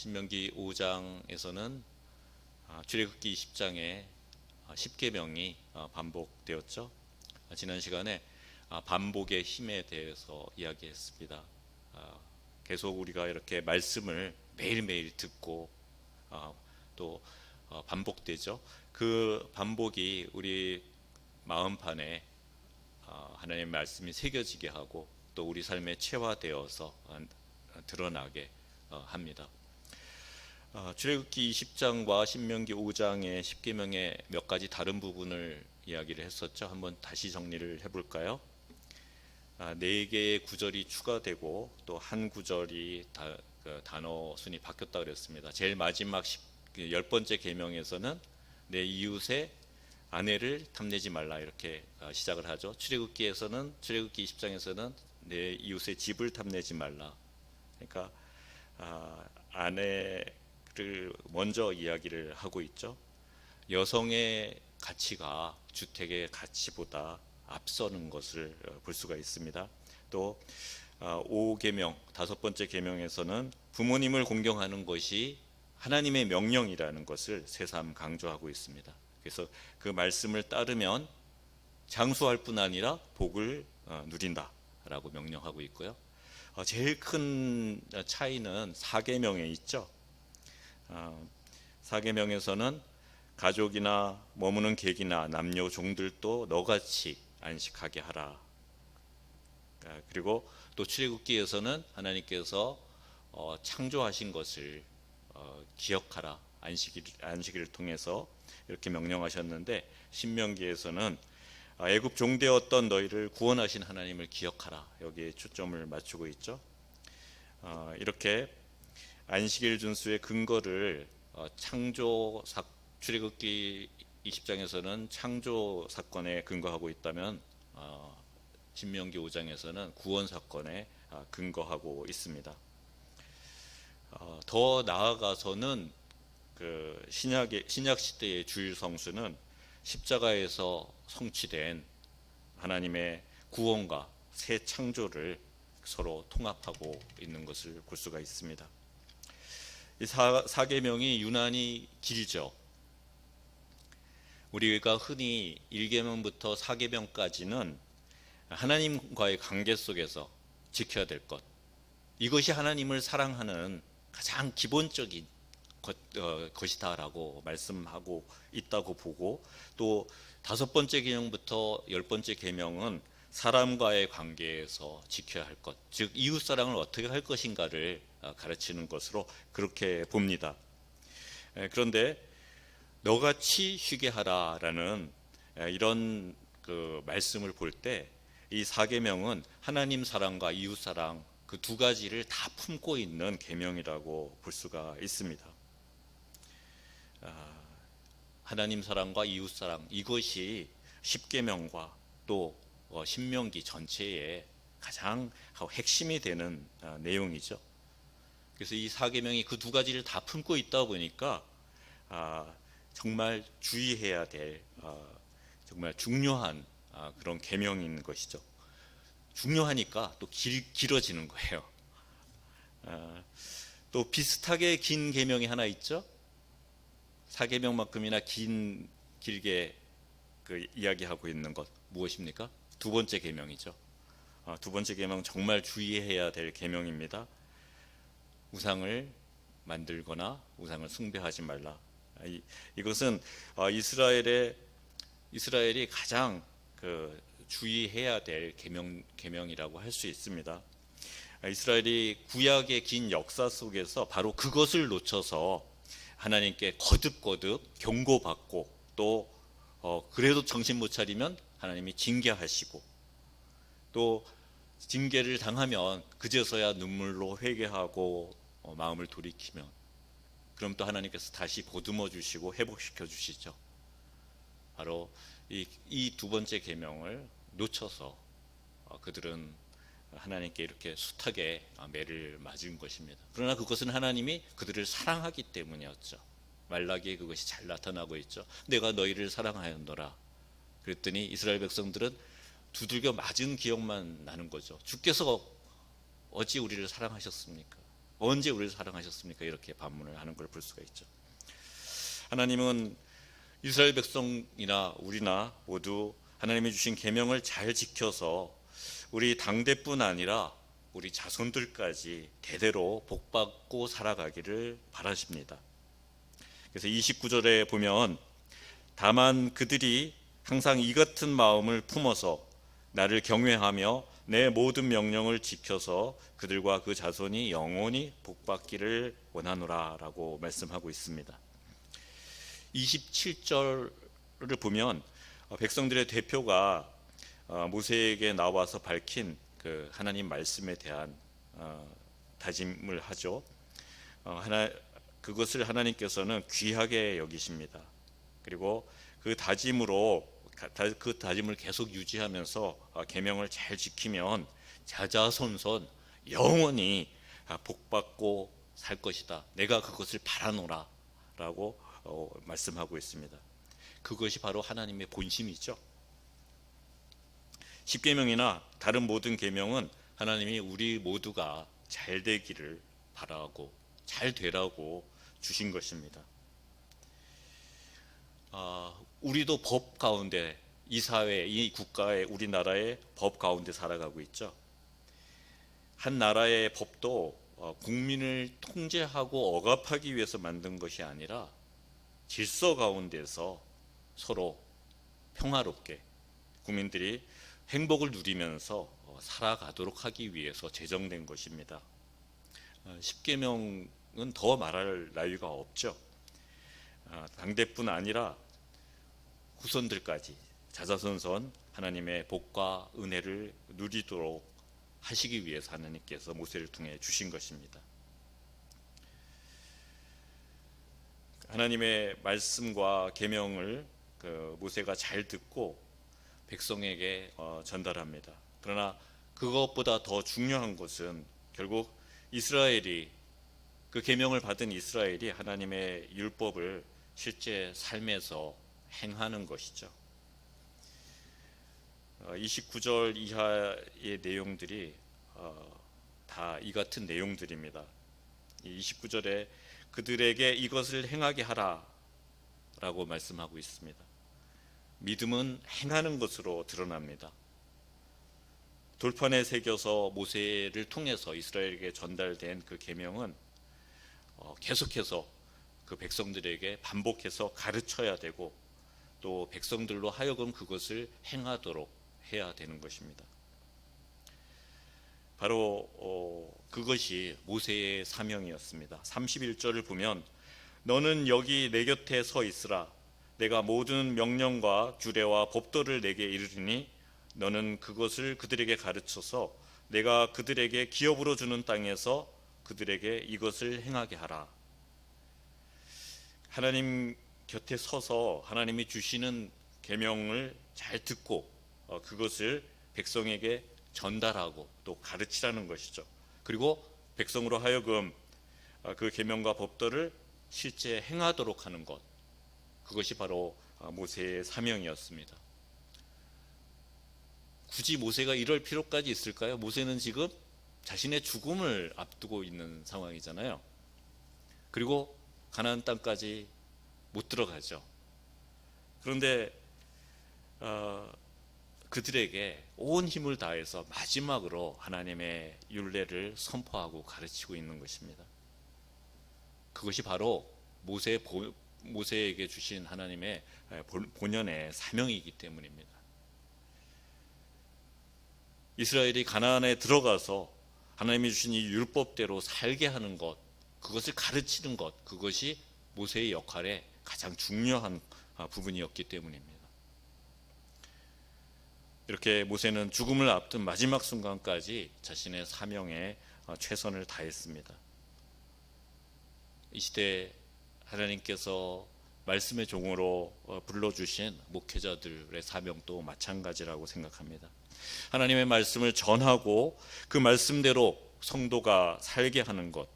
신명기 5장에서는 출애굽기 20장에 10계명이 반복되었죠. 지난 시간에 반복의 힘에 대해서 이야기했습니다. 계속 우리가 이렇게 말씀을 매일매일 듣고 또 반복되죠. 그 반복이 우리 마음판에 하나님의 말씀이 새겨지게 하고 또 우리 삶에 체화되어서 드러나게 합니다. 출애굽기 20장과 신명기 5장의 10계명의 몇 가지 다른 부분을 이야기를 했었죠. 한번 다시 정리를 해볼까요? 4개의 구절이 추가되고 또 한 구절이 단어 순이 바뀌었다 그랬습니다. 제일 마지막 10번째 계명에서는 내 이웃의 아내를 탐내지 말라 이렇게 시작을 하죠. 출애굽기 20장에서는 내 이웃의 집을 탐내지 말라. 그러니까 아내를 먼저 이야기를 하고 있죠. 여성의 가치가 주택의 가치보다 앞서는 것을 볼 수가 있습니다. 또 5계명, 5번째 계명에서는 부모님을 공경하는 것이 하나님의 명령이라는 것을 새삼 강조하고 있습니다. 그래서 그 말씀을 따르면 장수할 뿐 아니라 복을 누린다라고 명령하고 있고요. 제일 큰 차이는 4계명에 있죠. 4계명에서는 가족이나 머무는 객이나 남녀 종들도 너같이 안식하게 하라. 그리고 또 출애굽기에서는 하나님께서 창조하신 것을 기억하라. 안식일을 통해서 이렇게 명령하셨는데 신명기에서는 애굽 종되었던 너희를 구원하신 하나님을 기억하라. 여기에 초점을 맞추고 있죠. 이렇게 안식일 준수의 근거를 출애굽기 20장에서는 창조 사건에 근거하고 있다면 신명기 5장에서는 구원 사건에 근거하고 있습니다. 더 나아가서는 그 신약 시대의 주일 성수는 십자가에서 성취된 하나님의 구원과 새 창조를 서로 통합하고 있는 것을 볼 수가 있습니다. 이 4계명이 유난히 길죠. 우리가 흔히 1계명부터 4계명까지는 하나님과의 관계 속에서 지켜야 될 것, 이것이 하나님을 사랑하는 가장 기본적인 것이다라고 말씀하고 있다고 보고, 또 5번째 계명부터 10번째 계명은 사람과의 관계에서 지켜야 할 것, 즉 이웃사랑을 어떻게 할 것인가를 가르치는 것으로 그렇게 봅니다. 그런데 너같이 쉬게 하라라는 이런 그 말씀을 볼 때 이 4계명은 하나님 사랑과 이웃 사랑 그 두 가지를 다 품고 있는 계명이라고 볼 수가 있습니다. 하나님 사랑과 이웃 사랑, 이것이 10계명과 또 신명기 전체의 가장 핵심이 되는 내용이죠. 그래서 이 4계명이 그 두 가지를 다 품고 있다 보니까 정말 주의해야 될 정말 중요한 그런 계명인 것이죠. 중요하니까 또 길어지는 거예요. 또 비슷하게 긴 계명이 하나 있죠. 4계명만큼이나 길게 그 이야기하고 있는 것 무엇입니까? 2번째 계명이죠. 2번째 계명 정말 주의해야 될 계명입니다. 우상을 만들거나 우상을 숭배하지 말라. 이것은 이스라엘이 가장 주의해야 될 계명이라고 할 수 있습니다. 이스라엘이 구약의 긴 역사 속에서 바로 그것을 놓쳐서 하나님께 거듭거듭 경고받고 또 그래도 정신 못 차리면 하나님이 징계하시고, 또 징계를 당하면 그제서야 눈물로 회개하고 마음을 돌이키면 그럼 또 하나님께서 다시 보듬어 주시고 회복시켜 주시죠. 바로 이 2번째 계명을 놓쳐서 그들은 하나님께 이렇게 숱하게 매를 맞은 것입니다. 그러나 그것은 하나님이 그들을 사랑하기 때문이었죠. 말라기에 그것이 잘 나타나고 있죠. 내가 너희를 사랑하였노라. 그랬더니 이스라엘 백성들은 두들겨 맞은 기억만 나는 거죠. 주께서 어찌 우리를 사랑하셨습니까? 언제 우리를 사랑하셨습니까? 이렇게 반문을 하는 걸 볼 수가 있죠. 하나님은 이스라엘 백성이나 우리나 모두 하나님이 주신 계명을 잘 지켜서 우리 당대뿐 아니라 우리 자손들까지 대대로 복받고 살아가기를 바라십니다. 그래서 29절에 보면 다만 그들이 항상 이 같은 마음을 품어서 나를 경외하며 내 모든 명령을 지켜서 그들과 그 자손이 영원히 복받기를 원하노라 라고 말씀하고 있습니다. 27절을 보면 백성들의 대표가 모세에게 나와서 밝힌 그 하나님 말씀에 대한 다짐을 하죠. 그것을 하나님께서는 귀하게 여기십니다. 그리고 그 다짐을 계속 유지하면서 계명을 잘 지키면 자자손손 영원히 복받고 살 것이다. 내가 그것을 바라노라 라고 말씀하고 있습니다. 그것이 바로 하나님의 본심이죠. 십계명이나 다른 모든 계명은 하나님이 우리 모두가 잘 되기를 바라고 잘 되라고 주신 것입니다. 우리도 법 가운데 이 사회, 이 국가의 우리나라의 법 가운데 살아가고 있죠. 한 나라의 법도 국민을 통제하고 억압하기 위해서 만든 것이 아니라 질서 가운데서 서로 평화롭게 국민들이 행복을 누리면서 살아가도록 하기 위해서 제정된 것입니다. 십계명은 더 말할 나위가 없죠. 당대뿐 아니라 후손들까지 자자손손 하나님의 복과 은혜를 누리도록 하시기 위해서 하나님께서 모세를 통해 주신 것입니다. 하나님의 말씀과 계명을 모세가 잘 듣고 백성에게 전달합니다. 그러나 그것보다 더 중요한 것은 결국 이스라엘이 그 계명을 받은 이스라엘이 하나님의 율법을 실제 삶에서 행하는 것이죠. 29절 이하의 내용들이 다 이 같은 내용들입니다. 29절에 그들에게 이것을 행하게 하라 라고 말씀하고 있습니다. 믿음은 행하는 것으로 드러납니다. 돌판에 새겨서 모세를 통해서 이스라엘에게 전달된 그 계명은 계속해서 그 백성들에게 반복해서 가르쳐야 되고 또 백성들로 하여금 그것을 행하도록 해야 되는 것입니다. 바로 그것이 모세의 사명이었습니다. 31절을 보면 너는 여기 내 곁에 서 있으라. 내가 모든 명령과 규례와 법도를 내게 이르리니 너는 그것을 그들에게 가르쳐서 내가 그들에게 기업으로 주는 땅에서 그들에게 이것을 행하게 하라. 하나님 곁에 서서 하나님이 주시는 계명을 잘 듣고 그것을 백성에게 전달하고 또 가르치라는 것이죠. 그리고 백성으로 하여금 그 계명과 법도를 실제 행하도록 하는 것, 그것이 바로 모세의 사명이었습니다. 굳이 모세가 이럴 필요까지 있을까요? 모세는 지금 자신의 죽음을 앞두고 있는 상황이잖아요. 그리고 가나안 땅까지 못 들어가죠. 그런데 그들에게 온 힘을 다해서 마지막으로 하나님의 율례를 선포하고 가르치고 있는 것입니다. 그것이 바로 모세에게 주신 하나님의 본연의 사명이기 때문입니다. 이스라엘이 가나안에 들어가서 하나님이 주신 이 율법대로 살게 하는 것, 그것을 가르치는 것, 그것이 모세의 역할의 가장 중요한 부분이었기 때문입니다. 이렇게 모세는 죽음을 앞둔 마지막 순간까지 자신의 사명에 최선을 다했습니다. 이 시대 하나님께서 말씀의 종으로 불러주신 목회자들의 사명도 마찬가지라고 생각합니다. 하나님의 말씀을 전하고 그 말씀대로 성도가 살게 하는 것,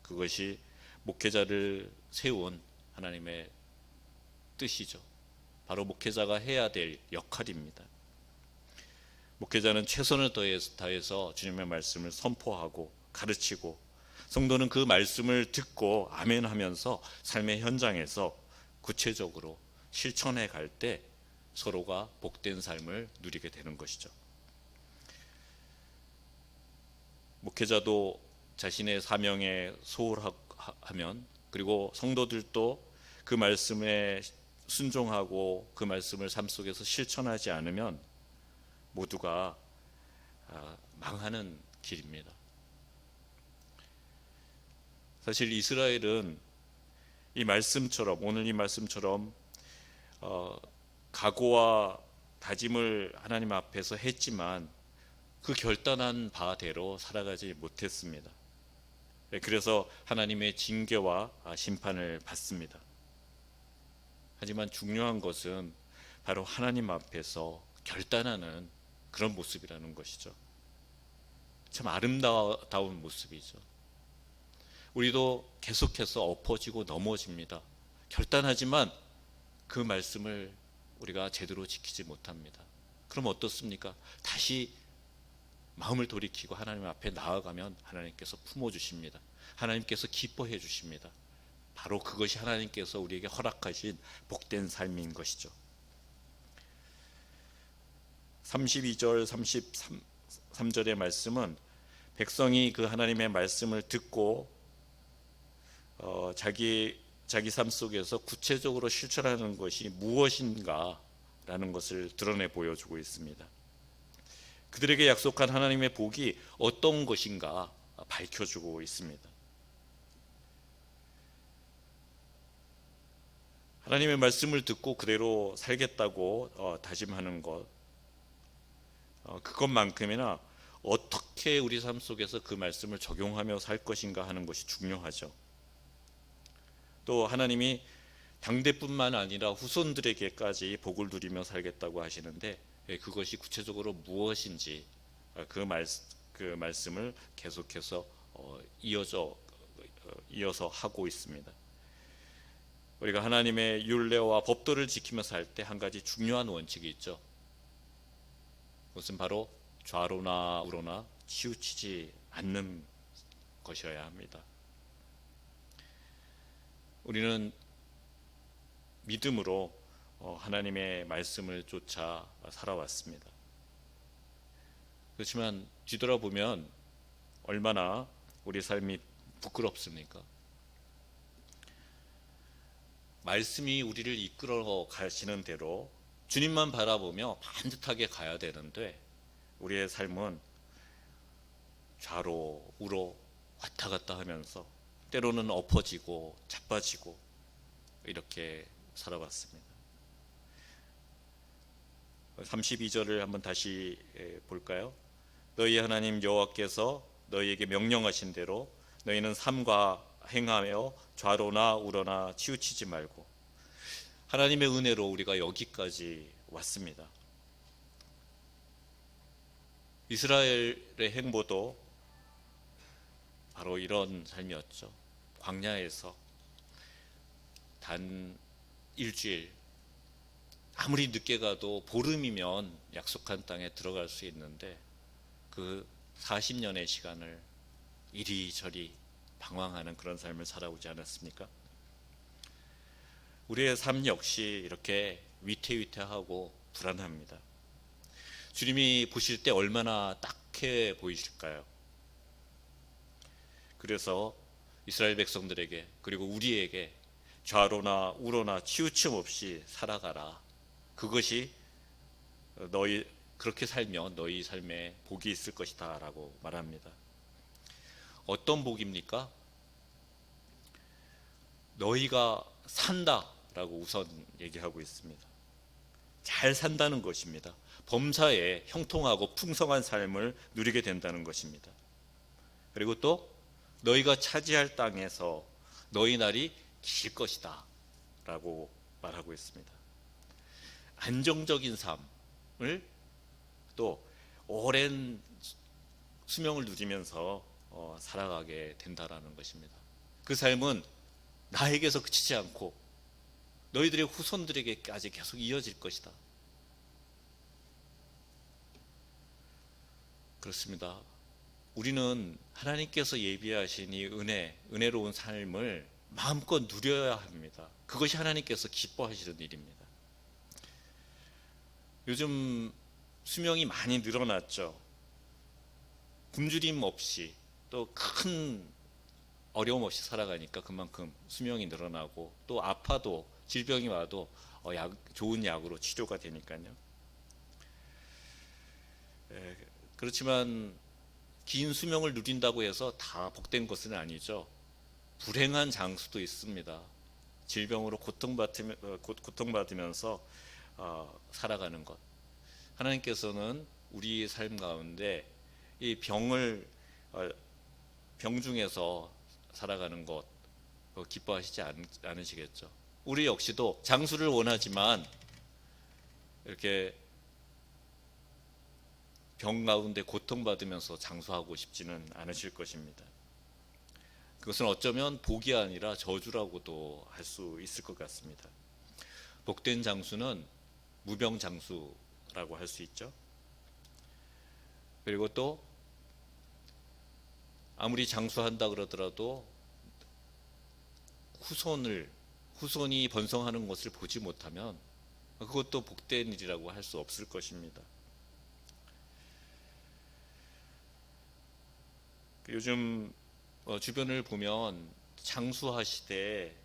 그것이 목회자를 세운 하나님의 뜻이죠. 바로 목회자가 해야 될 역할입니다. 목회자는 최선을 다해서 주님의 말씀을 선포하고 가르치고 성도는 그 말씀을 듣고 아멘 하면서 삶의 현장에서 구체적으로 실천해 갈 때 서로가 복된 삶을 누리게 되는 것이죠. 목회자도 자신의 사명에 소홀하면, 그리고 성도들도 그 말씀에 순종하고 그 말씀을 삶 속에서 실천하지 않으면 모두가 망하는 길입니다. 사실 이스라엘은 이 말씀처럼, 오늘 이 말씀처럼 각오와 다짐을 하나님 앞에서 했지만 그 결단한 바대로 살아가지 못했습니다. 그래서 하나님의 징계와 심판을 받습니다. 하지만 중요한 것은 바로 하나님 앞에서 결단하는 그런 모습이라는 것이죠. 참 아름다운 모습이죠. 우리도 계속해서 엎어지고 넘어집니다. 결단하지만 그 말씀을 우리가 제대로 지키지 못합니다. 그럼 어떻습니까? 다시 마음을 돌이키고 하나님 앞에 나아가면 하나님께서 품어주십니다. 하나님께서 기뻐해 주십니다. 바로 그것이 하나님께서 우리에게 허락하신 복된 삶인 것이죠. 32절 33절의 말씀은 백성이 그 하나님의 말씀을 듣고 자기 삶 속에서 구체적으로 실천하는 것이 무엇인가 라는 것을 드러내 보여주고 있습니다. 그들에게 약속한 하나님의 복이 어떤 것인가 밝혀주고 있습니다. 하나님의 말씀을 듣고 그대로 살겠다고 다짐하는 것, 그것만큼이나 어떻게 우리 삶 속에서 그 말씀을 적용하며 살 것인가 하는 것이 중요하죠. 또 하나님이 당대뿐만 아니라 후손들에게까지 복을 누리며 살겠다고 하시는데, 그것이 구체적으로 무엇인지 그 말씀을 계속해서 이어서 하고 있습니다. 우리가 하나님의 율례와 법도를 지키며 살 때 한 가지 중요한 원칙이 있죠. 그것은 바로 좌로나 우로나 치우치지 않는 것이어야 합니다. 우리는 믿음으로 하나님의 말씀을 쫓아 살아왔습니다. 그렇지만 뒤돌아보면 얼마나 우리 삶이 부끄럽습니까? 말씀이 우리를 이끌어 가시는 대로 주님만 바라보며 반듯하게 가야 되는데, 우리의 삶은 좌로 우로 왔다 갔다 하면서 때로는 엎어지고 자빠지고 이렇게 살아왔습니다. 32절을 한번 다시 볼까요? 너희 하나님 여호와께서 너희에게 명령하신 대로 너희는 삼가 행하며 좌로나 우로나 치우치지 말고. 하나님의 은혜로 우리가 여기까지 왔습니다. 이스라엘의 행보도 바로 이런 삶이었죠. 광야에서 단 일주일, 아무리 늦게 가도 보름이면 약속한 땅에 들어갈 수 있는데 그 40년의 시간을 이리저리 방황하는 그런 삶을 살아오지 않았습니까? 우리의 삶 역시 이렇게 위태위태하고 불안합니다. 주님이 보실 때 얼마나 딱해 보이실까요? 그래서 이스라엘 백성들에게, 그리고 우리에게 좌로나 우로나 치우침 없이 살아가라. 그것이 그렇게 살면 너희 삶에 복이 있을 것이다 라고 말합니다. 어떤 복입니까? 너희가 산다 라고 우선 얘기하고 있습니다. 잘 산다는 것입니다. 범사에 형통하고 풍성한 삶을 누리게 된다는 것입니다. 그리고 또 너희가 차지할 땅에서 너희 날이 길 것이다 라고 말하고 있습니다. 안정적인 삶을, 또 오랜 수명을 누리면서 살아가게 된다라는 것입니다. 그 삶은 나에게서 그치지 않고 너희들의 후손들에게까지 계속 이어질 것이다. 그렇습니다. 우리는 하나님께서 예비하신 이 은혜로운 삶을 마음껏 누려야 합니다. 그것이 하나님께서 기뻐하시는 일입니다. 요즘 수명이 많이 늘어났죠. 굶주림 없이 또 큰 어려움 없이 살아가니까 그만큼 수명이 늘어나고, 또 아파도 질병이 와도 좋은 약으로 치료가 되니까요. 그렇지만 긴 수명을 누린다고 해서 다 복된 것은 아니죠. 불행한 장수도 있습니다. 질병으로 고통받으면서 살아가는 것. 하나님께서는 우리의 삶 가운데 이 병 중에서 살아가는 것 기뻐하시지 않으시겠죠. 우리 역시도 장수를 원하지만 이렇게 병 가운데 고통받으면서 장수하고 싶지는 않으실 것입니다. 그것은 어쩌면 복이 아니라 저주라고도 할 수 있을 것 같습니다. 복된 장수는 무병장수라고 할 수 있죠. 그리고 또 아무리 장수한다 그러더라도 후손이 번성하는 것을 보지 못하면 그것도 복된 일이라고 할 수 없을 것입니다. 요즘 주변을 보면 장수하시되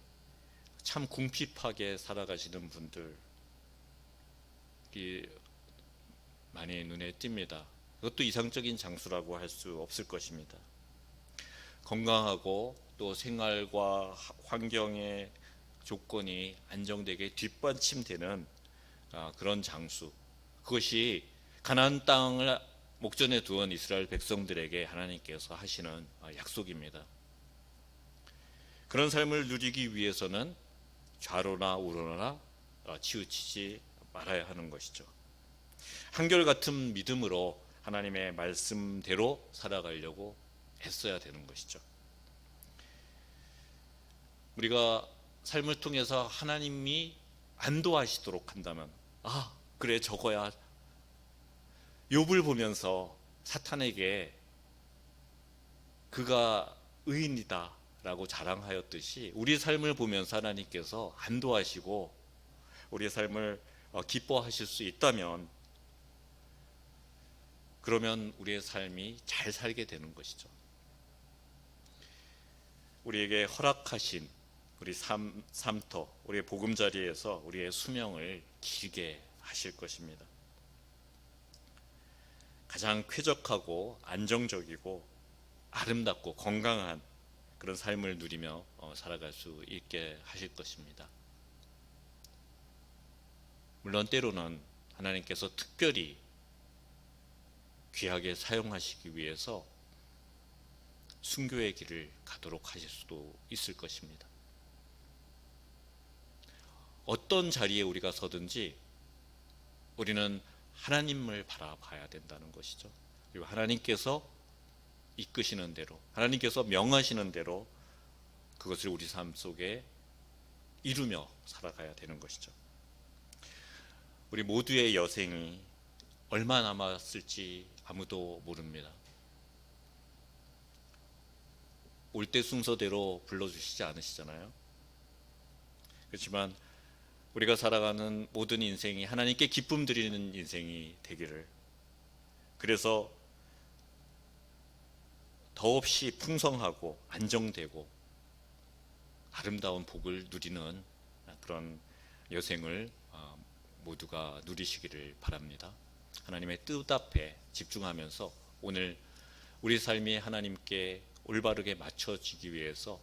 참 궁핍하게 살아가시는 분들이 많이 눈에 띕니다. 그것도 이상적인 장수라고 할 수 없을 것입니다. 건강하고 또 생활과 환경의 조건이 안정되게 뒷받침되는 그런 장수, 그것이 가나안 땅을 목전에 두은 이스라엘 백성들에게 하나님께서 하시는 약속입니다. 그런 삶을 누리기 위해서는 좌로나 우로나 치우치지 말아야 하는 것이죠. 한결같은 믿음으로 하나님의 말씀대로 살아가려고 애써야 되는 것이죠. 우리가 삶을 통해서 하나님이 안도하시도록 한다면, 그래 저거야. 욥을 보면서 사탄에게 그가 의인이다 라고 자랑하였듯이 우리 삶을 보면서 하나님께서 안도하시고 우리의 삶을 기뻐하실 수 있다면, 그러면 우리의 삶이 잘 살게 되는 것이죠. 우리에게 허락하신 우리 삶터, 우리의 보금자리에서 우리의 수명을 길게 하실 것입니다. 가장 쾌적하고 안정적이고 아름답고 건강한 그런 삶을 누리며 살아갈 수 있게 하실 것입니다. 물론 때로는 하나님께서 특별히 귀하게 사용하시기 위해서 순교의 길을 가도록 하실 수도 있을 것입니다. 어떤 자리에 우리가 서든지 우리는 하나님을 바라봐야 된다는 것이죠. 그리고 하나님께서 이끄시는 대로, 하나님께서 명하시는 대로 그것을 우리 삶 속에 이루며 살아가야 되는 것이죠. 우리 모두의 여생이 얼마 남았을지 아무도 모릅니다. 올 때 순서대로 불러주시지 않으시잖아요. 그렇지만 우리가 살아가는 모든 인생이 하나님께 기쁨 드리는 인생이 되기를, 그래서 더없이 풍성하고 안정되고 아름다운 복을 누리는 그런 여생을 모두가 누리시기를 바랍니다. 하나님의 뜻 앞에 집중하면서 오늘 우리 삶이 하나님께 올바르게 맞춰지기 위해서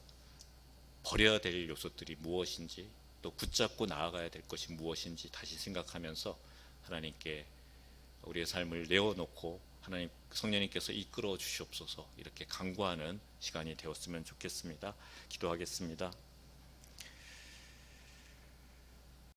버려야 될 요소들이 무엇인지, 또 붙잡고 나아가야 될 것이 무엇인지 다시 생각하면서 하나님께 우리의 삶을 내어놓고 하나님 성령님께서 이끌어 주시옵소서, 이렇게 간구하는 시간이 되었으면 좋겠습니다. 기도하겠습니다.